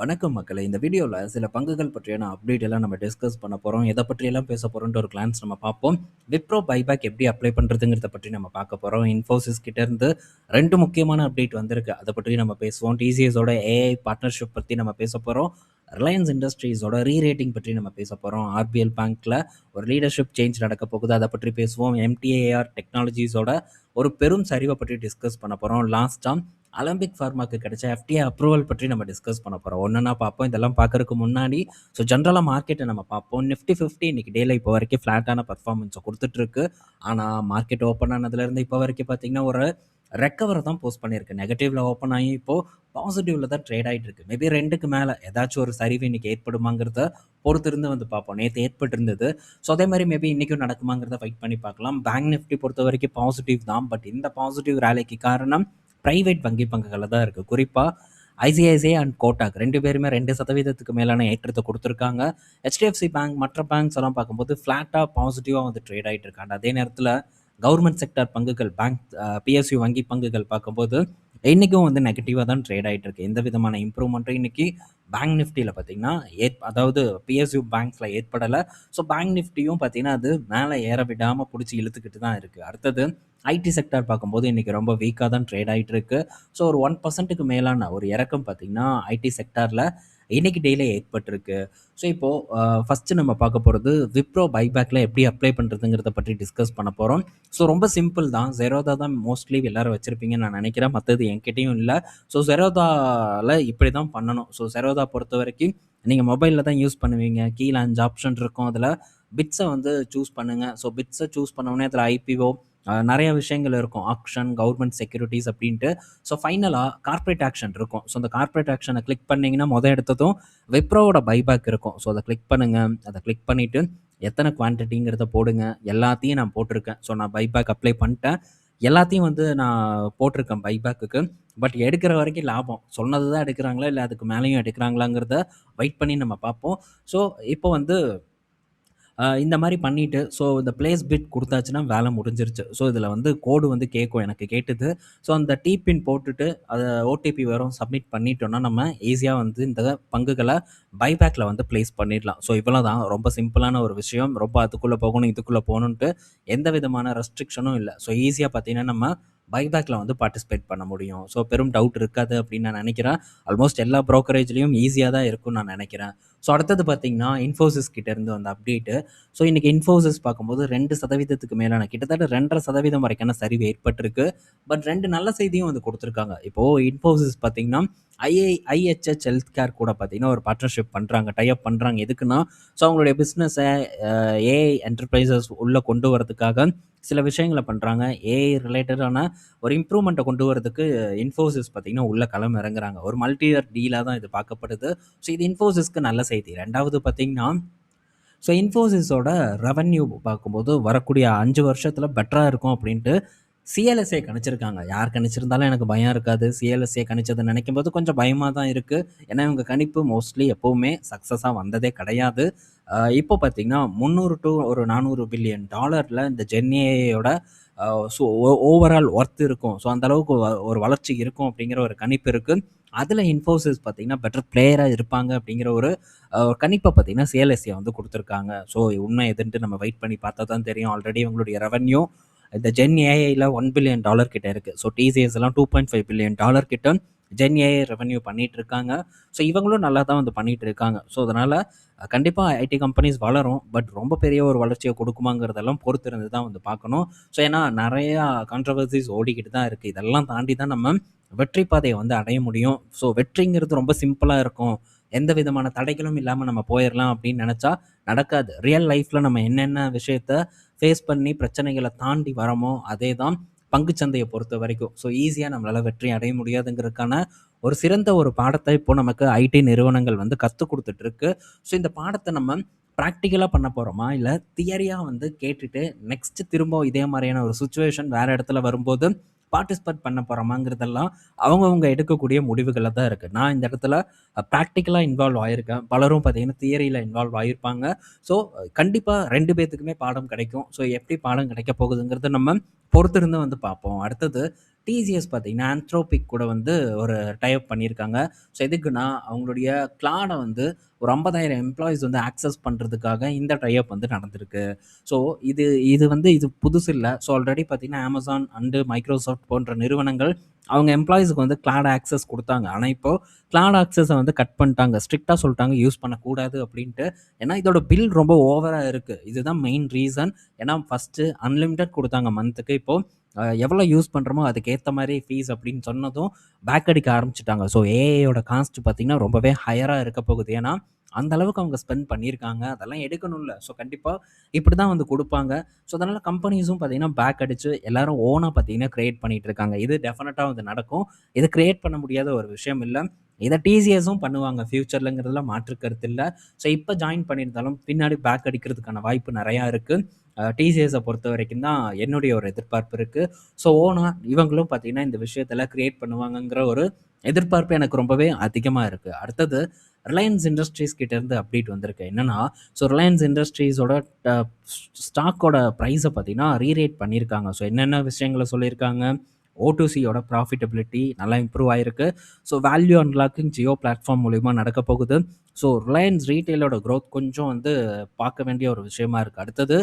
வணக்கம் மக்களே! இந்த வீடியோல சில பங்குகள் பற்றியான அப்டேட் எல்லாம் நம்ம டிஸ்கஸ் பண்ண போறோம். எத பற்றியெல்லாம் பேச போறோம்ன்ற ஒரு கிளான்ஸ் நம்ம பார்ப்போம். விப்ரோ பைபேக் எப்படி அப்ளை பண்றதுங்கிறத பற்றி நம்ம பார்க்க போறோம். இன்ஃபோசிஸ் கிட்ட இருந்து 2 முக்கியமான அப்டேட் வந்திருக்கு. அத பற்றி நம்ம பேசுவோம். டிசிஎஸோட ஏஐ பார்ட்னர்ஷிப் பத்தி நம்ம பேச போறோம். ரிலையன்ஸ் இண்டஸ்ட்ரீஸோட ரீரேட்டிங் பற்றி நம்ம பேச போறோம். ஆர்பிஎல் பேங்க்ல ஒரு லீடர்ஷிப் சேஞ்ச் நடக்க போகுது. அத பற்றி பேசுவோம். எம்டிஏஆர் டெக்னாலஜிஸோட ஒரு பெரும் சரிவ பற்றி டிஸ்கஸ் பண்ண போறோம். லாஸ்ட்டா அலம்பிக் ஃபார்மாக்கு கிடைச்ச எஃப்டிஏ அப்ரூவல் பற்றி நம்ம டிஸ்கஸ் பண்ண போறோம். ஒன்னொன்னா பார்ப்போம். இதெல்லாம் பார்க்கறதுக்கு முன்னாடி ஜென்ரலா மார்க்கெட்ட நம்ம பார்ப்போம். நிஃப்டி 50 இன்னைக்கு டேல இப்போ வரைக்கும் ஃபிளாட்டான பெர்ஃபார்மன்ஸ குடுத்துட்டு இருக்கு. ஆனா மார்க்கெட் ஓப்பன் ஆனதுலேருந்து இப்போ வரைக்கும் பார்த்தீங்கன்னா, ஒரு ரெக்கவர் தான் போஸ்ட் பண்ணியிருக்கு. நெகட்டிவ்ல ஓப்பன் ஆகி இப்போ பாசிட்டிவ்ல தான் ட்ரேட் ஆயிட்டு இருக்கு. மேபி 2க்கு மேல ஏதாச்சும் ஒரு சரிவு இன்னைக்கு ஏற்படுமாங்கிறத பொறுத்திருந்து வந்து பார்ப்போம். நேத்து ஏற்பட்டிருந்தது. அதே மாரி மேபி இன்னைக்கும் நடக்குமாங்கிறத வெயிட் பண்ணி பார்க்கலாம். பேங்க் நிஃப்டி பொறுத்தவரைக்கும் பாசிட்டிவ் தான். பட் இந்த பாசிட்டிவ் ராலிக்கு காரணம் பிரைவேட் வங்கி பங்குகள்ல தான் இருக்கு. குறிப்பா ஐசிஐசிஐ அண்ட் கோட்டாக் 2 பேருமே 2% மேலான ஏற்றத்த குடுத்துருக்காங்க. HDFC பேங்க் மற்ற பேங்க்ஸ் எல்லாம் பார்க்கும்போது ஃப்ளாட்டா பாசிட்டிவா வந்து ட்ரேட் ஆயிட்டு இருக்காங்க. அதே நேரத்துல கவர்மெண்ட் செக்டார் பங்குகள் பேங்க் PSU வங்கி பங்குகள் பார்க்கும்போது இன்னைக்கும் வந்து நெகட்டிவா தான் ட்ரேட் ஆயிட்டு இருக்கு. எந்த விதமான இம்ப்ரூவ்மெண்ட்டும் இன்னைக்கு பேங்க் நிஃப்டில பார்த்தீங்கன்னா, அதாவது PSU பேங்க்ஸ்ல ஏற்படல. பேங்க் நிஃப்டியும் பார்த்தீங்கன்னா, அது மேல ஏற விடாம புடிச்சு இழுத்துக்கிட்டு தான் இருக்கு. அடுத்தது ஐடி செக்டார் பார்க்கும்போது இன்னைக்கு ரொம்ப வீக்கா தான் ட்ரேட் ஆயிட்டு இருக்கு. ஒரு 1%க்கு மேலான ஒரு இறக்கம் பார்த்தீங்கன்னா, ஐடி செக்டார்ல இன்னைக்கு டேல ஏற்பட்டிருக்கு. இப்போ ஃபர்ஸ்ட் நம்ம பார்க்க போறது விப்ரோ பைபேக்ல எப்படி அப்ளை பண்றதுங்கிறத பற்றி டிஸ்கஸ் பண்ண போறோம். ரொம்ப சிம்பிள் தான். Zerodha தான் மோஸ்ட்லி எல்லாரும் வச்சிருப்பீங்கன்னு நான் நினைக்கிறேன். மத்தது என்கிட்டயும் இல்ல. Zerodhaல இப்படி தான் பண்ணணும். Zerodha பொறுத்தவரைக்கும் நீங்க மொபைல்ல தான் யூஸ் பண்ணுவீங்க. கீழ 5 ஆப்ஷன் இருக்கும். அதுல பிட்ஸ வந்து சூஸ் பண்ணுங்க. பிட்ஸ சூஸ் பண்ண உடனே அதுல ஐபிஓ நெறைய விஷயங்கள் இருக்கும். ஆக்ஷன், கவர்ன்மெண்ட் செக்யூரிட்டீஸ் அப்படின்ட்டு. ஃபைனலா கார்ப்பரேட் ஆக்ஷன் இருக்கும். அந்த கார்ப்பரேட் ஆக்ஷன கிளிக் பண்ணீங்கன்னா, எடுத்ததும் விப்ரோவோட பைபேக் இருக்கும். அத கிளிக் பண்ணுங்க. அத கிளிக் பண்ணிட்டு எத்தனை குவான்டிட்டிங்கிறத போடுங்க. எல்லாத்தையும் நான் போட்டிருக்கேன். நான் பைபேக் அப்ளை பண்ணிட்டேன். எல்லாத்தையும் வந்து நான் போட்டிருக்கேன் பைபேக்குக்கு. பட் எடுக்கிற வரைக்கும் லாபம். சொன்னது தான் எடுக்குறாங்களா? இல்ல அதுக்கு மேலயும் எடுக்குறாங்களாங்கிறத வெயிட் பண்ணி நம்ம பார்ப்போம். இப்போ வந்து இந்த மாரி பண்ணிட்டு, இந்த பிளேஸ் பிட் குடுத்தாச்சுன்னா வேலை முடிஞ்சிருச்சு. இதில வந்து கோடு வந்து கேட்கும். எனக்கு கேட்டது. அந்த பின் போட்டுட்டு, அத ஓடிபி வரும். சப்மிட் பண்ணிட்டோம்னா, நம்ம ஈஸியா வந்து இந்த பங்குகள பைபேக்ல வந்து பிளேஸ் பண்ணிடலாம். இவ்வளோதான். ரொம்ப சிம்பிளான ஒரு விஷயம். ரொம்ப அதுக்குள்ள போகணும், இதுக்குள்ள போகணுன்ட்டு எந்த விதமான ரெஸ்ட்ரிக்ஷனும் இல்ல. ஈஸியா பார்த்தீங்கன்னா, நம்ம பைபேக்ல வந்து பார்ட்டிசிபேட் பண்ண முடியும். பெரும் டவுட் இருக்காது அப்படின்னு நான் நினைக்கிறேன். ஆல்மோஸ்ட் எல்லா புரோக்கரேஜ்லயும் ஈஸியா தான் இருக்கும்னு நான் நினைக்கிறேன். அடுத்தது பார்த்தீங்கன்னா, இன்ஃபோசிஸ் கிட்ட இருந்து வந்த அப்டேட். இன்னைக்கு இன்ஃபோசிஸ் பார்க்கும்போது 2% மேலான கிட்டத்தட்ட 2.5% வரைக்கான சரிவு ஏற்பட்டிருக்கு. பட் 2 நல்ல செய்தியும் வந்து குடுத்துருக்காங்க. இப்போ இன்ஃபோசிஸ் பார்த்தீங்கன்னா, IHH ஹெல்த் கேர் கூட பார்த்தீங்கன்னா, ஒரு பார்ட்னர்ஷிப் பண்றாங்க. டை அப் பண்றாங்க. எதுக்குன்னா, அவங்களுடைய பிசினஸ ஏஐ என்டர்பிரைசஸ் உள்ள கொண்டு வரதுக்காக சில விஷயங்கள பண்றாங்க. ஏஐ ரிலேட்டடான ஒரு இம்ப்ரூவ்மெண்ட்ட கொண்டு வரதுக்கு இன்ஃபோசிஸ் பார்த்தீங்கன்னா, உள்ள களம் இறங்குறாங்க. ஒரு மல்டி இயர் டீலா தான் இது பார்க்கப்படுது. இது இன்ஃபோசிஸ்க்கு நல்ல செய்தி. 2வது பார்த்தீங்கன்னா, இன்ஃபோசிஸோட ரெவென்யூ பார்க்கும்போது வரக்கூடிய 5 வருஷத்துல பெட்டரா இருக்கும் அப்படின்ட்டு சிஎல்எஸ்ஏ கணிச்சிருக்காங்க. யார் கணிச்சிருந்தாலும் எனக்கு பயம் இருக்காது. சிஎல்எஸ்ஏ கணிச்சத நினைக்கும்போது கொஞ்சம் பயமா தான் இருக்கு. ஏன்னா, இவங்க கணிப்பு மோஸ்ட்லி எப்பவுமே சக்சஸா வந்ததே கிடையாது. இப்போ பார்த்தீங்கன்னா, 300 டூ ஒரு $400 பில்லியன் இந்த ஜென்ஏஐயோட அ சோ ஓவரால் ஒர்த் இருக்கும். அந்த அளவுக்கு ஒரு வளர்ச்சி இருக்கும் அப்படிங்கிற ஒரு கணிப்பு இருக்கு. அதுல இன்ஃபோசிஸ் பார்த்தீங்கன்னா, பெட்டர் பிளேயரா இருப்பாங்க அப்படிங்கிற ஒரு கணிப்ப பார்த்தீங்கன்னா, சிஎல்எஸ்ஏ வந்து குடுத்துருக்காங்க. உண்மை எதுன்ட்டு நம்ம வெயிட் பண்ணி பார்த்தா தான் தெரியும். ஆல்ரெடி இவங்களுடைய ரெவென்யூ இந்த ஜென் ஏஐல $1 பில்லியன் கிட்ட இருக்கு. டிசிஎஸ் எல்லாம் $2.5 பில்லியன் கிட்ட ஜென் ஏஐ ரெவென்யூ பண்ணிட்டு இருக்காங்க. இவங்களும் நல்லா தான் வந்து பண்ணிட்டு இருக்காங்க. அதனால கண்டிப்பா ஐடி கம்பெனிஸ் வளரும். பட் ரொம்ப பெரிய ஒரு வளர்ச்சிய குடுக்குமாங்கிறதெல்லாம் பொறுத்திருந்து தான் வந்து பார்க்கணும். ஏன்னா நெறையா கான்ட்ரோவர்சிஸ் ஓடிக்கிட்டு தான் இருக்கு. இதெல்லாம் தாண்டி தான் நம்ம வெற்றி பாதைய வந்து அடைய முடியும். வெற்றிங்கிறது ரொம்ப சிம்பிளா இருக்கும். எந்த விதமான தடைகளும் இல்லாம நம்ம போயிரலாம் அப்படின்னு நெனச்சா நடக்காது. ரியல் லைஃப்ல நம்ம என்னென்ன விஷயத்த ஃபேஸ் பண்ணி பிரச்சனைகள தாண்டி வரோமோ, அதே தான் பங்குச்சந்தைய பொறுத்தவரைக்கும். ஈஸியா நம்மளால வெற்றி அடைய முடியாதுங்கிறதுக்கான ஒரு சிறந்த ஒரு பாடத்த இப்போ நமக்கு ஐடி நிறுவனங்கள் வந்து கத்துக் குடுத்துட்டு இருக்கு. இந்த பாடத்த நம்ம பிராக்டிகலா பண்ண போறோமா? இல்ல தியரியா வந்து கேட்டுட்டு நெக்ஸ்ட் திரும்ப இதே மாரியான ஒரு சிச்சுவேஷன் வேற இடத்துல வரும்போது பார்ட்டிசிபேட் பண்ண போறோமாங்கிறதெல்லாம் அவங்கவங்க எடுக்கக்கூடிய முடிவுகளா தான் இருக்கு. நான் இந்த இடத்துல பிராக்டிகலா இன்வால்வ் ஆயிருக்கேன். பலரும் பார்த்தீங்கன்னா, தியரியில இன்வால்வ் ஆயிருப்பாங்க. ஸோ கண்டிப்பா 2 பேத்துக்குமே பாடம் கிடைக்கும். எப்படி பாடம் கிடைக்க போகுதுங்கிறத நம்ம பொறுத்திருந்து வந்து பார்ப்போம். அடுத்தது டிசிஎஸ் பார்த்தீங்கன்னா, ஆந்த்ரோபிக் கூட வந்து ஒரு டை அப் பண்ணியிருக்காங்க. ஸோ எதுக்குன்னா, அவங்களுடைய கிளாட வந்து ஒரு 50,000 எம்ப்ளாயீஸ் வந்து ஆக்சஸ் பண்றதுக்காக இந்த டை அப் வந்து நடந்திருக்கு. ஸோ இது இது வந்து இது புதுசு இல்ல. ஸோ ஆல்ரெடி பார்த்தீங்கன்னா, Amazon அண்டு Microsoft போன்ற நிறுவனங்கள் அவங்க எம்ப்ளாயீஸ்க்கு வந்து கிளாட் ஆக்சஸ் குடுத்தாங்க. ஆனா, இப்போ கிளாட் ஆக்சஸ வந்து கட் பண்ணிட்டாங்க. ஸ்ட்ரிக்ட்டா சொல்ட்டாங்க யூஸ் பண்ணக்கூடாது அப்படின்ட்டு. ஏன்னா, இதோட பில் ரொம்ப ஓவரா இருக்கு. இதுதான் மெயின் ரீசன். ஏன்னா, ஃபர்ஸ்ட்டு அன்லிமிட்டட் குடுத்தாங்க மந்த்துக்கு. இப்போ எவ்வளோ யூஸ் பண்றோமோ அதுக்கேத்த மாரி ஃபீஸ் அப்படின்னு சொன்னதும் பேக் அடிக்க ஆரம்பிச்சுட்டாங்க. ஸோ ஏஐயோட காஸ்ட் பார்த்தீங்கன்னா, ரொம்பவே ஹையரா இருக்க போகுது. ஏன்னா, அந்த அளவுக்கு அவங்க ஸ்பெண்ட் பண்ணியிருக்காங்க. அதெல்லாம் எடுக்கணும்ல. ஸோ கண்டிப்பா இப்படி தான் வந்து குடுப்பாங்க. ஸோ அதனால கம்பெனிஸும் பார்த்தீங்கன்னா, பேக் அடிச்சு எல்லாரும் ஓனா பார்த்தீங்கன்னா, கிரியேட் பண்ணிட்டு இருக்காங்க. இது டெஃபினட்டா வந்து நடக்கும். இது கிரியேட் பண்ண முடியாத ஒரு விஷயம் இல்ல. இத டிசிஎஸும் பண்ணுவாங்க ஃபியூச்சர்லங்கிறதுல மாற்று கருத்து இல்ல. ஸோ இப்ப ஜாயின் பண்ணியிருந்தாலும் பின்னாடி பேக் அடிக்கிறதுக்கான வாய்ப்பு நெறையா இருக்கு. டிசிஎஸ பொறுத்தவரைக்கும் தான் என்னுடைய ஒரு எதிர்பார்ப்பு இருக்கு. ஸோ ஓனா இவங்களும் பார்த்தீங்கன்னா, இந்த விஷயத்துல கிரியேட் பண்ணுவாங்கங்கிற ஒரு எதிர்பார்ப்பு எனக்கு ரொம்பவே அதிகமா இருக்கு. அடுத்தது ரிலையன்ஸ் இண்டஸ்ட்ரீஸ் கிட்ட இருந்து அப்டேட் வந்திருக்கு. என்னன்னா, ஸோ ரிலையன்ஸ் இண்டஸ்ட்ரீஸோட ட ஸ்டாக்கோட பிரைஸ பார்த்தீங்கன்னா, ரீரேட் பண்ணியிருக்காங்க. ஸோ என்னென்ன விஷயங்கள சொல்லியிருக்காங்க, ஓ2சியோட ப்ராஃபிட்டபிலிட்டி நல்லா இம்ப்ரூவ் ஆயிருக்கு. So value unlocking Jio platform மூலியமா நடக்க போகுது. ஸோ ரிலையன்ஸ் ரீட்டெயிலோட குரோத் கொஞ்சம் வந்து பார்க்க வேண்டிய ஒரு விஷயமா இருக்கு. அடுத்தது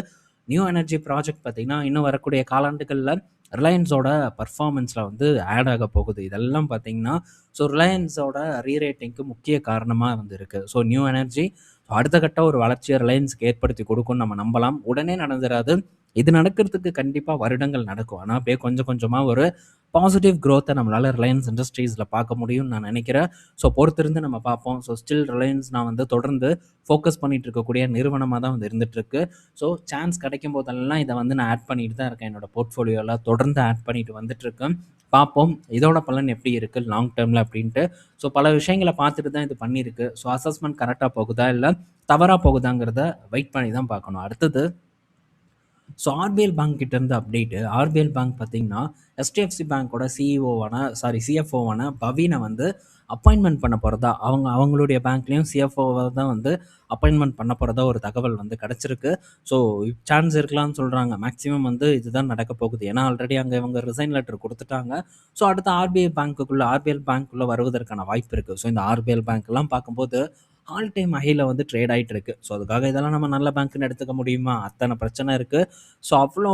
நியூ எனர்ஜி ப்ராஜெக்ட் பார்த்தீங்கன்னா, இன்னும் வரக்கூடிய காலாண்டுகள்ல ரிலையன்ஸோட பெர்ஃபார்மன்ஸ்ல வந்து ஆட் ஆக போகுது. இதெல்லாம் பார்த்தீங்கன்னா, ஸோ ரிலையன்ஸோட ரீரேட்டிங்க்கு முக்கிய காரணமா வந்து இருக்கு. ஸோ நியூ எனர்ஜி அடுத்த கட்ட ஒரு வளர்ச்சிய ரிலையன்ஸ்க்கு ஏற்படுத்தி கொடுக்கும்னு நம்ம நம்பலாம். உடனே நடந்துராது. இது நடக்கிறதுக்கு கண்டிப்பா வருடங்கள் நடக்கும். ஆனா, அப்படியே கொஞ்சம் கொஞ்சமா ஒரு பாசிட்டிவ் குரோத்த நம்மளால ரிலையன்ஸ் இண்டஸ்ட்ரீஸ்ல பார்க்க முடியும்னு நான் நினைக்கிறேன். ஸோ பொறுத்திருந்து நம்ம பார்ப்போம். ஸோ ஸ்டில் ரிலையன்ஸ் நான் வந்து தொடர்ந்து ஃபோக்கஸ் பண்ணிட்டு இருக்கக்கூடிய நிறுவனமா தான் வந்து இருந்துட்டுருக்கு. ஸோ சான்ஸ் கிடைக்கும் போதெல்லாம் இத வந்து நான் ஆட் பண்ணிட்டு தான் இருக்கேன். என்னோட போர்ட்ஃபோலியோல தொடர்ந்து ஆட் பண்ணிட்டு வந்துட்டுருக்கேன். பார்ப்போம். இதோட பலன் எப்படி இருக்கு லாங் டர்ம்ல அப்படின்ட்டு. ஸோ பல விஷயங்கள பார்த்துட்டு தான் இது பண்ணியிருக்கு. ஸோ அசஸ்மென்ட் கரெக்ட்டா போகுதா? இல்ல தவறா போகுதாங்கிறத வெயிட் பண்ணி தான் பார்க்கணும். அடுத்தது ஸோ ஆர்பிஎல் பேங்க் கிட்ட இருந்து அப்டேட்டு. ஆர்பிஎல் பேங்க் பார்த்தீங்கன்னா, எச்டிஎஃப்சி பேங்கோட சிஎஃப்ஓவான பவீன வந்து அப்பாயின்ட்மென்ட் பண்ண போறதா, அவங்களுடைய பேங்க்லயும் சிஎஃப்ஓவ தான் வந்து அப்பாயின்ட்மென்ட் பண்ண போறதா ஒரு தகவல் வந்து கிடைச்சிருக்கு. ஸோ சான்ஸ் இருக்கலாம்னு சொல்றாங்க. மேக்ஸிமம் வந்து இதுதான் நடக்க போகுது. ஏன்னா ஆல்ரெடி அங்க இவங்க ரிசைன் லெட்டர் குடுத்துட்டாங்க. ஸோ அடுத்து ஆர்பிஎல் பேங்க்குள்ள வருவதற்கான வாய்ப்பு இருக்கு. ஸோ இந்த ஆர்பிஎல் பேங்க்லாம் பார்க்கும்போது ஆல் டைம் ஹைல வந்து ட்ரேட் ஆயிட்டு இருக்கு. ஸோ அதுக்காக இதெல்லாம் நம்ம நல்ல பேங்க்ன்னு எடுத்துக்க முடியுமா? அத்தன பிரச்சனை இருக்கு. ஸோ அவ்ளோ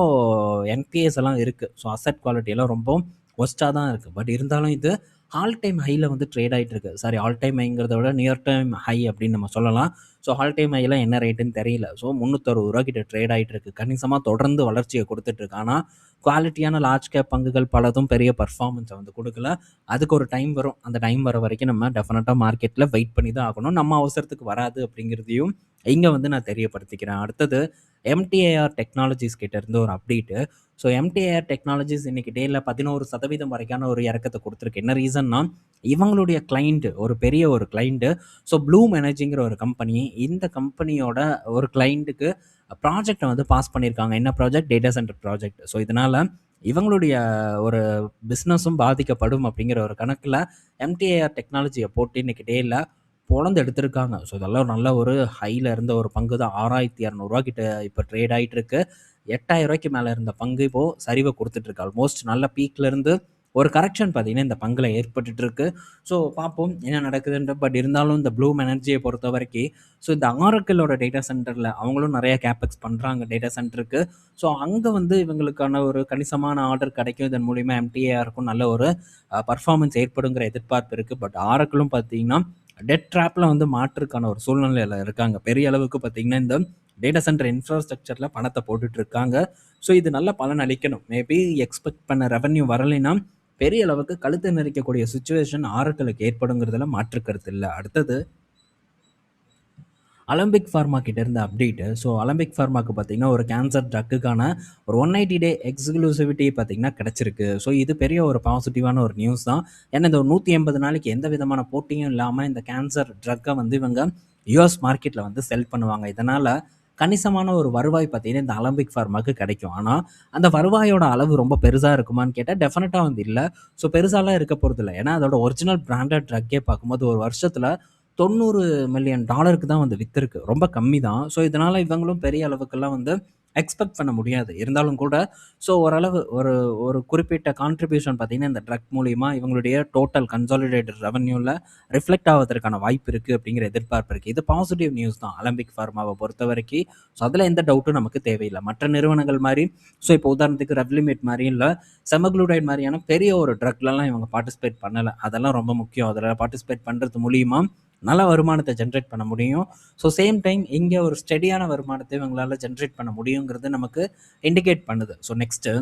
என்பிஎஸ் எல்லாம் இருக்கு. ஸோ அசெட் குவாலிட்டி எல்லாம் ரொம்ப வொர்ஸ்ட்டா தான் இருக்கு. பட் இருந்தாலும் இது ஆல் டைம் ஹைல வந்து ட்ரேட் ஆயிட்டு இருக்கு. சாரி, ஆல் டைம் ஹைங்கிறத விட நியர் டைம் ஹை அப்படின்னு நம்ம சொல்லலாம். ஸோ ஆல் டைம் ஹைல என்ன ரேட்டுன்னு தெரியல. ஸோ ரூ. 360 கிட்ட ட்ரேட் ஆயிட்டு இருக்கு. கணிசமா தொடர்ந்து வளர்ச்சிய குடுத்துட்டு இருக்கு. ஆனா குவாலிட்டியான லார்ஜ் கேப் பங்குகள் பலதும் பெரிய பெர்ஃபார்மன்ஸ வந்து குடுக்கல. அதுக்கு ஒரு டைம் வரும். அந்த டைம் வர வரைக்கும் நம்ம டெஃபினட்டா மார்க்கெட்ல வெயிட் பண்ணி தான் ஆகணும். நம்ம அவசரத்துக்கு வராது அப்படிங்கிறதையும் இங்க வந்து நான் தெரியப்படுத்திக்கிறேன். அடுத்தது எம்டிஏஆர் டெக்னாலஜிஸ் கிட்ட இருந்து ஒரு அப்டேட்டு. ஸோ எம்டிஏஆர் டெக்னாலஜிஸ் இன்னைக்கு டேல 11% வரைக்கான ஒரு இறக்கத்த குடுத்துருக்கு. என்ன ரீசன்னா, இவங்களுடைய கிளையண்ட் ஒரு பெரிய ஒரு கிளையண்ட். ஸோ ப்ளூம் எனர்ஜிங்கிற ஒரு கம்பெனி. இந்த கம்பெனியோட ஒரு கிளையண்ட்டுக்கு ப்ராஜெக்ட்ட வந்து பாஸ் பண்ணியிருக்காங்க. என்ன project? Data centre project. So இதனால இவங்களுடைய ஒரு பிசினஸும் பாதிக்கப்படும் அப்படிங்கிற ஒரு கணக்குல எம்டிஏஆர் டெக்னாலஜிய போட்டு இன்னைக்கு டேல பொளந்து எடுத்திருக்காங்க. ஸோ இதெல்லாம் நல்ல ஒரு ஹைல இருந்த ஒரு பங்கு தான். ரூ. 6,200 கிட்ட இப்ப ட்ரேட் ஆயிட்டு இருக்கு. ரூ. 8,000 மேல இருந்த பங்கு இப்போ சரிவ குடுத்துட்டு இருக்கு. ஆல்மோஸ்ட் நல்ல பீக்ல இருந்து ஒரு கரெக்ஷன் பார்த்தீங்கன்னா, இந்த பங்குல ஏற்பட்டுட்டு இருக்கு. ஸோ பார்ப்போம் என்ன நடக்குதுன்ட்டு. பட் இருந்தாலும் இந்த ப்ளூம் எனர்ஜிய பொறுத்தவரைக்கும், ஸோ இந்த ஆரக்கிளோட டேட்டா சென்டர்ல அவங்களும் நெறைய கேப்பெக்ஸ் பண்றாங்க டேட்டா சென்டருக்கு. ஸோ அங்க வந்து இவங்களுக்கான ஒரு கணிசமான ஆர்டர் கிடைக்கும். இதன் மூலியமா எம்டிஏஆருக்கும் நல்ல ஒரு பெர்ஃபார்மன்ஸ் ஏற்படுங்கிற எதிர்பார்ப்பு இருக்கு. பட் ஆரக்கிளும் பார்த்தீங்கன்னா, டெட் ட்ராப்ல வந்து மாற்றுக்கான ஒரு சூழ்நிலையில இருக்காங்க. பெரிய அளவுக்கு பார்த்தீங்கன்னா, இந்த டேட்டா சென்டர் இன்ஃப்ராஸ்ட்ரக்சர்ல பணத்த போட்டுட்டு இருக்காங்க. ஸோ இது நல்ல பலன் அளிக்கணும். மேபி எக்ஸ்பெக்ட் பண்ண ரெவென்யூ வரலைன்னா, பெரிய அளவுக்கு கழுத்த நெரிக்கக்கூடிய சிச்சுவேஷன் ஆரக்கிளுக்கு ஏற்படுங்கிறதுல மாற்று கருத்து இல்ல. அடுத்தது அலம்பிக் ஃபார்மா கிட்ட இருந்த அப்டேட்டு. ஸோ அலம்பிக் ஃபார்மாக்கு பார்த்தீங்கன்னா, ஒரு கேன்சர் ட்ரக்குக்கான ஒரு 180 டே எக்ஸ்க்ளூசிவிட்டி பார்த்தீங்கன்னா கிடைச்சிருக்கு. ஸோ இது பெரிய ஒரு பாசிட்டிவான ஒரு நியூஸ் தான். ஏன்னா இந்த 180 நாளைக்கு எந்த விதமான போட்டியும் இல்லாம இந்த கேன்சர் ட்ரக்க வந்து இவங்க யுஎஸ் மார்க்கெட்ல வந்து செல் பண்ணுவாங்க. இதனால கணிசமான ஒரு வருவாய் பார்த்தீங்கன்னா, இந்த அலம்பிக் ஃபார்மாக்கு கிடைக்கும். ஆனா, அந்த வருவாயோட அளவு ரொம்ப பெருசா இருக்குமான்னு கேட்டா, டெஃபினட்டா வந்து இல்ல. ஸோ பெருசாலாம் இருக்க போறதில்ல. ஏன்னா அதோட ஒரிஜினல் பிராண்டட் ட்ரக்கே பார்க்கும்போது ஒரு வருஷத்துல $90 மில்லியன் தான் வந்து வித்திருக்கு. ரொம்ப கம்மி தான். ஸோ இதனால இவங்களும் பெரிய அளவுக்கெல்லாம் வந்து எக்ஸ்பெக்ட் பண்ண முடியாது. இருந்தாலும் கூட ஸோ ஓரளவு ஒரு ஒரு குறிப்பிட்ட கான்ட்ரிபியூஷன் பார்த்தீங்கன்னா, இந்த ட்ரக் மூலியமா இவங்களுடைய டோட்டல் கன்சாலிடேட்டட் ரெவென்யூல ரிஃப்ளெக்ட் ஆவதற்கான வாய்ப்பு இருக்கு அப்படிங்கிற எதிர்பார்ப்பு இருக்கு. இது பாசிட்டிவ் நியூஸ் தான் அலம்பிக் ஃபார்மாவ பொறுத்தவரைக்கி. ஸோ அதில எந்த டவுட்டும் நமக்கு தேவையில்ல. மற்ற நிறுவனங்கள் மாரி ஸோ இப்போ உதாரணத்துக்கு ரெவ்லிமிட் மாரி இல்ல செமக்ளூடைட் மாரியான பெரிய ஒரு ட்ரக்லலாம் இவங்க பார்ட்டிசிபேட் பண்ணல. அதெல்லாம் ரொம்ப முக்கியம். அதில பார்ட்டிசிபேட் பண்றது மூலியமா நல்ல வருமானத்த ஜெனரேட் பண்ண முடியும். ஸோ சேம் டைம் இங்க ஒரு ஸ்டெடியான வருமானத்த இவங்களால ஜெனரேட் பண்ண முடியுங்கிறது நமக்கு இண்டிகேட் பண்ணுது. ஸோ நெக்ஸ்ட்டு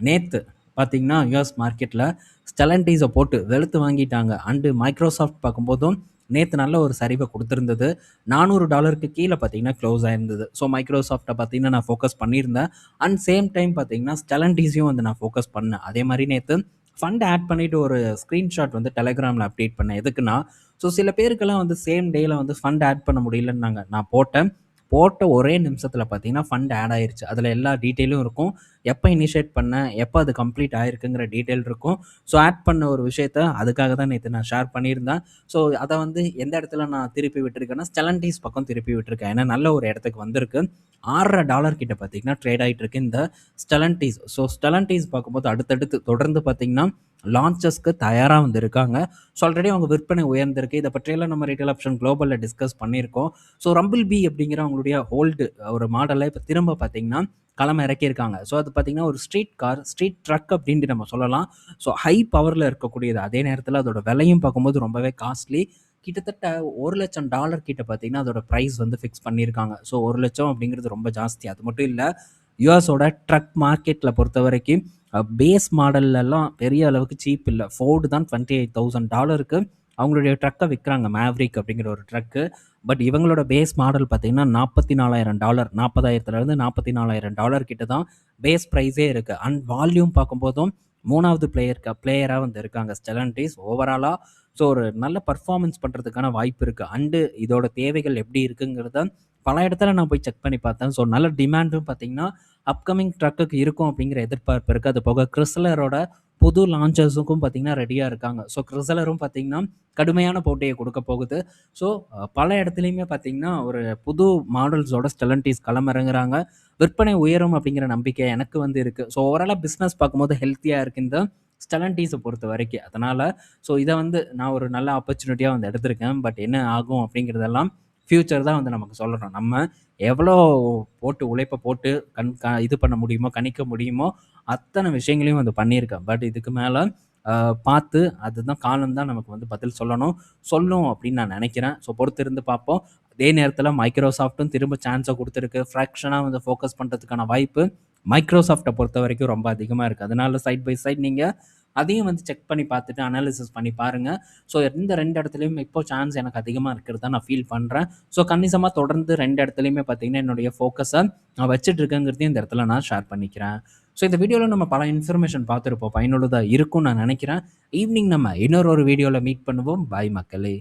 நேத்து பார்த்தீங்கன்னா, யுஎஸ் மார்க்கெட்ல ஸ்டெலன்டீஸ போட்டு வெளுத்து வாங்கிட்டாங்க. அண்டு மைக்ரோசாஃப்ட் பார்க்கும்போதும் நேத்து நல்ல ஒரு சரிவ குடுத்திருந்தது. $400க்கு கீழ பார்த்தீங்கன்னா, க்ளோஸ் ஆயிருந்தது. ஸோ மைக்ரோசாஃப்ட்ட பார்த்தீங்கன்னா, நான் ஃபோக்கஸ் பண்ணியிருந்தேன். அண்ட் சேம் டைம் பார்த்தீங்கன்னா, ஸ்டெலன்டீஸையும் வந்து நான் ஃபோக்கஸ் பண்ணேன். அதே மாரி நேத்து ஃபண்ட் ஆட் பண்ணிட்டு ஒரு ஸ்க்ரீன்ஷாட் வந்து டெலகிராம்ல அப்டேட் பண்ணேன். எதுக்குன்னா, ஸோ சில பேருக்கெல்லாம் வந்து சேம் டேல வந்து ஃபண்ட் ஆட் பண்ண முடியலன்னாங்க. நான் போட்டேன். போட்ட ஒரே நிமிஷத்துல பார்த்தீங்கன்னா, ஃபண்ட் ஆட் ஆயிருச்சு. அதில எல்லா டீட்டெயிலும் இருக்கும். எப்ப இனிஷியேட் பண்ணேன், எப்ப அது கம்ப்ளீட் ஆயிருக்குங்கிற டீட்டெயில் இருக்கும். ஸோ ஆட் பண்ண ஒரு விஷயத்த அதுக்காக தான் நேத்து நான் ஷேர் பண்ணியிருந்தேன். ஸோ அத வந்து எந்த இடத்துல நான் திருப்பி விட்டுருக்கேன்னா, ஸ்டெலன்டீஸ் பக்கம் திருப்பி விட்டுருக்கேன். ஏன்னா நல்ல ஒரு இடத்துக்கு வந்திருக்கு. $6.50 கிட்ட பார்த்தீங்கன்னா, ட்ரேட் ஆயிட்டு இருக்கு இந்த ஸ்டெலன்டீஸ். ஸோ ஸ்டெலன்டீஸ் பார்க்கும்போது அடுத்தடுத்து தொடர்ந்து பார்த்தீங்கன்னா, லான்ச்சஸ்க்கு தயாரா வந்து இருக்காங்க. ஸோ ஆல்ரெடி அவங்க விற்பனை உயர்ந்திருக்கு. இத பற்றியெல்லாம் நம்ம ரீட்டெயில் ஆப்ஷன் குளோபல்ல டிஸ்கஸ் பண்ணியிருக்கோம். ஸோ ரம்பிள் பி அப்படிங்கிற அவங்களுடைய ஓல்டு ஒரு மாடல இப்ப திரும்ப பார்த்தீங்கன்னா, களம் இறக்கியிருக்காங்க. ஸோ அது பார்த்தீங்கன்னா, ஒரு ஸ்ட்ரீட் கார், ஸ்ட்ரீட் ட்ரக் அப்படின்ட்டு நம்ம சொல்லலாம். ஸோ ஹை பவர்ல இருக்கக்கூடியது. அதே நேரத்தில அதோட விலையும் பார்க்கும்போது ரொம்பவே காஸ்ட்லி. கிட்டத்தட்ட $1,00,000 கிட்ட பார்த்தீங்கன்னா, அதோட பிரைஸ் வந்து ஃபிக்ஸ் பண்ணியிருக்காங்க. ஸோ 1,00,000 அப்படிங்கிறது ரொம்ப ஜாஸ்தி. அது மட்டும் இல்ல, யுஎஸோட ட்ரக் மார்க்கெட்ல பொறுத்தவரைக்கும் பேஸ் மாடல்லலாம் பெரிய அளவுக்கு சீப் இல்ல. ஃபோர்டு தான் $28,000க்கு அவங்களுடைய ட்ரக்க விக்கிறாங்க. மேவ்ரிக் அப்படிங்கிற ஒரு ட்ரக்கு. பட் இவங்களோட பேஸ் மாடல் பார்த்தீங்கன்னா, $44,000 40,000லேருந்து $44,000 கிட்ட தான் பேஸ் பிரைஸே இருக்கு. அண்ட் வால்யூம் பார்க்கும்போதும் 3வது பிளேயரா வந்து இருக்காங்க ஸ்டெலன்டீஸ். ஓவராலா ஸோ ஒரு நல்ல பெர்ஃபார்மன்ஸ் பண்றதுக்கான வாய்ப்பு இருக்கு. அண்டு இதோட தேவைகள் எப்படி இருக்குங்கிறத பல இடத்துல நான் போய் செக் பண்ணி பார்த்தேன். ஸோ நல்ல டிமாண்டும் பார்த்தீங்கன்னா, அப்கமிங் ட்ரக்குக்கு இருக்கும் அப்படிங்கிற எதிர்பார்ப்பு இருக்கு. அது போக கிறிஸ்லரோட புது லான்ச்சர்ஸுக்கும் பார்த்தீங்கன்னா ரெடியா இருக்காங்க. ஸோ கிறிஸ்லரும் பார்த்தீங்கன்னா, கடுமையான போட்டிய குடுக்க போகுது. ஸோ பல இடத்துலயுமே பார்த்தீங்கன்னா, ஒரு புது மாடல்ஸோட ஸ்டெலன்டீஸ் களமிறங்குறாங்க. விற்பனை உயரும் அப்படிங்கிற நம்பிக்கை எனக்கு வந்து இருக்கு. ஸோ ஓவராலா பிசினஸ் பார்க்கும்போது ஹெல்த்தியா இருக்கு இந்த ஸ்டெலன்டீஸ பொறுத்தவரைக்கும். அதனால ஸோ இத வந்து நான் ஒரு நல்ல ஆப்பர்ச்சுனிட்டியா வந்து எடுத்திருக்கேன். பட் என்ன ஆகும் அப்படிங்கிறதெல்லாம் ஃபியூச்சர் தான் வந்து நமக்கு சொல்லணும். நம்ம எவ்வளோ போட்டு உழைப்ப போட்டு இது பண்ண முடியுமோ, கணிக்க முடியுமோ, அத்தன விஷயங்களையும் வந்து பண்ணியிருக்கேன். பட் இதுக்கு மேல பார்த்து அதுதான் காலம் தான் நமக்கு வந்து பதில் சொல்லணும். சொல்லும் அப்படின்னு நான் நெனைக்கிறேன். ஸோ பொறுத்திருந்து பார்ப்போம். அதே நேரத்தில மைக்ரோசாஃப்ட்டும் திரும்ப சான்ஸ குடுத்திருக்கு. ஃபிராக்ஷனா வந்து ஃபோக்கஸ் பண்றதுக்கான வாய்ப்பு மைக்ரோசாஃப்ட்ட பொறுத்தவரைக்கும் ரொம்ப அதிகமா இருக்கு. அதனால சைட் பை சைட் நீங்க அதையும் வந்து செக் பண்ணி பார்த்துட்டு அனாலிசிஸ் பண்ணி பாருங்க. ஸோ இந்த 2 இடத்துலயும் இப்போ சான்ஸ் எனக்கு அதிகமா இருக்கிறதா நான் ஃபீல் பண்றேன். ஸோ கணிசமா தொடர்ந்து 2 இடத்துலயுமே பார்த்தீங்கன்னா, என்னுடைய ஃபோக்கஸ நான் வச்சுட்டு இருக்கேங்கிறதையும் இந்த இடத்துல நான் ஷேர் பண்ணிக்கிறேன். ஸோ இந்த வீடியோல நம்ம பல இன்ஃபர்மேஷன் பார்த்திருப்போம். பயனுள்ளதா இருக்கும்னு நான் நினைக்கிறேன். ஈவினிங் நம்ம இன்னொரு வீடியோல மீட் பண்ணுவோம். பாய் மக்களே!